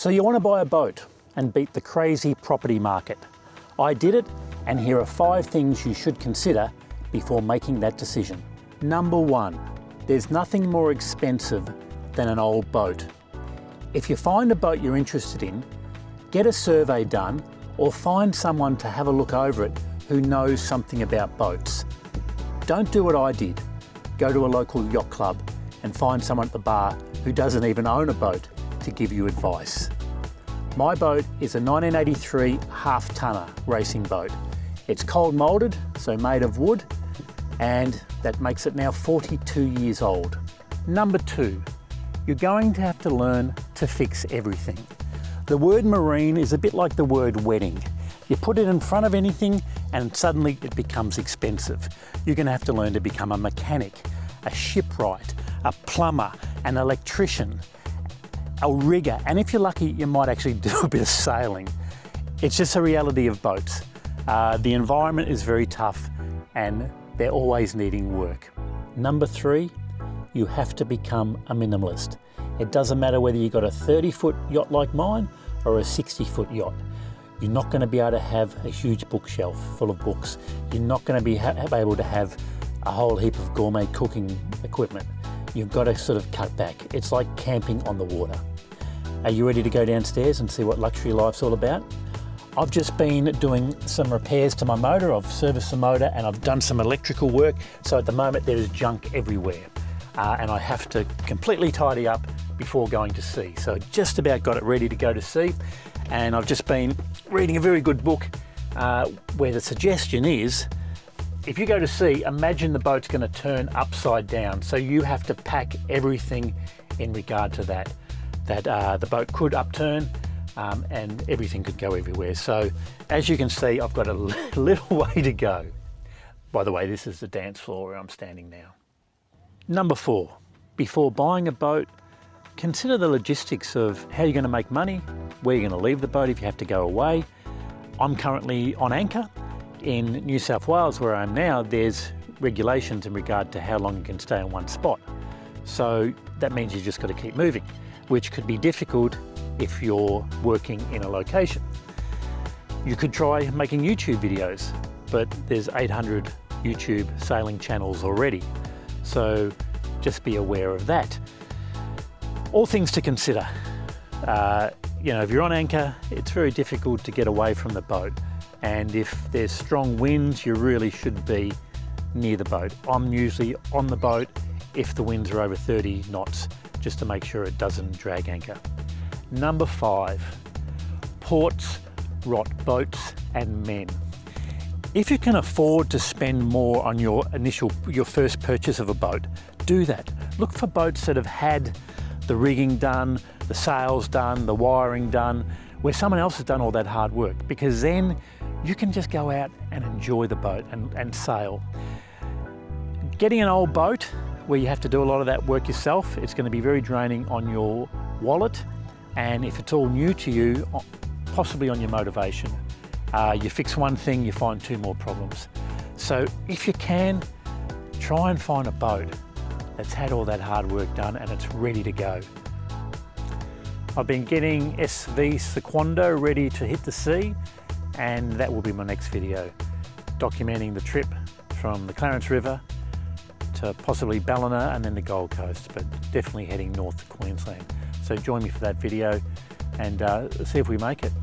So you want to buy a boat and beat the crazy property market. I did it, and here are 5 things you should consider before making that decision. Number 1, there's nothing more expensive than an old boat. If you find a boat you're interested in, get a survey done or find someone to have a look over it who knows something about boats. Don't do what I did. Go to a local yacht club and find someone at the bar who doesn't even own a boat to give you advice. My boat is a 1983 half-tonner racing boat. It's cold moulded, so made of wood, and that makes it now 42 years old. Number 2, you're going to have to learn to fix everything. The word marine is a bit like the word wedding. You put it in front of anything and suddenly it becomes expensive. You're going to have to learn to become a mechanic, a shipwright, a plumber, an electrician, a rigger, and if you're lucky, you might actually do a bit of sailing. It's just a reality of boats. The environment is very tough and they're always needing work. Number 3, you have to become a minimalist. It doesn't matter whether you've got a 30-foot yacht like mine or a 60-foot yacht. You're not going to be able to have a huge bookshelf full of books. You're not going to be able to have a whole heap of gourmet cooking equipment. You've got to sort of cut back. It's like camping on the water. Are you ready to go downstairs and see what luxury life's all about? I've just been doing some repairs to my motor. I've serviced the motor and I've done some electrical work. So at the moment there's junk everywhere. And I have to completely tidy up before going to sea. So just about got it ready to go to sea. And I've just been reading a very good book where the suggestion is, if you go to sea, imagine the boat's going to turn upside down. So you have to pack everything in regard to that. The boat could upturn and everything could go everywhere. So as you can see, I've got a little way to go. By the way, this is the dance floor where I'm standing now. Number 4, before buying a boat, consider the logistics of how you're going to make money, where you're going to leave the boat if you have to go away. I'm currently on anchor. In New South Wales, where I am now, there's regulations in regard to how long you can stay in one spot. So that means you just got to keep moving, which could be difficult if you're working in a location. You could try making YouTube videos, but there's 800 YouTube sailing channels already. So just be aware of that. All things to consider. You know, if you're on anchor, it's very difficult to get away from the boat. And if there's strong winds, you really should be near the boat. I'm usually on the boat if the winds are over 30 knots, just to make sure it doesn't drag anchor. Number 5, ports rot boats and men. If you can afford to spend more on your first purchase of a boat, do that. Look for boats that have had the rigging done, the sails done, the wiring done, where someone else has done all that hard work, because then you can just go out and enjoy the boat and sail. Getting an old boat where you have to do a lot of that work yourself, it's going to be very draining on your wallet, and if it's all new to you, possibly on your motivation. You fix one thing, you find 2 more problems. So if you can, try and find a boat that's had all that hard work done and it's ready to go. I've been getting SV Sequoia ready to hit the sea, and that will be my next video, documenting the trip from the Clarence River to possibly Ballina and then the Gold Coast, but definitely heading north to Queensland. So join me for that video and see if we make it.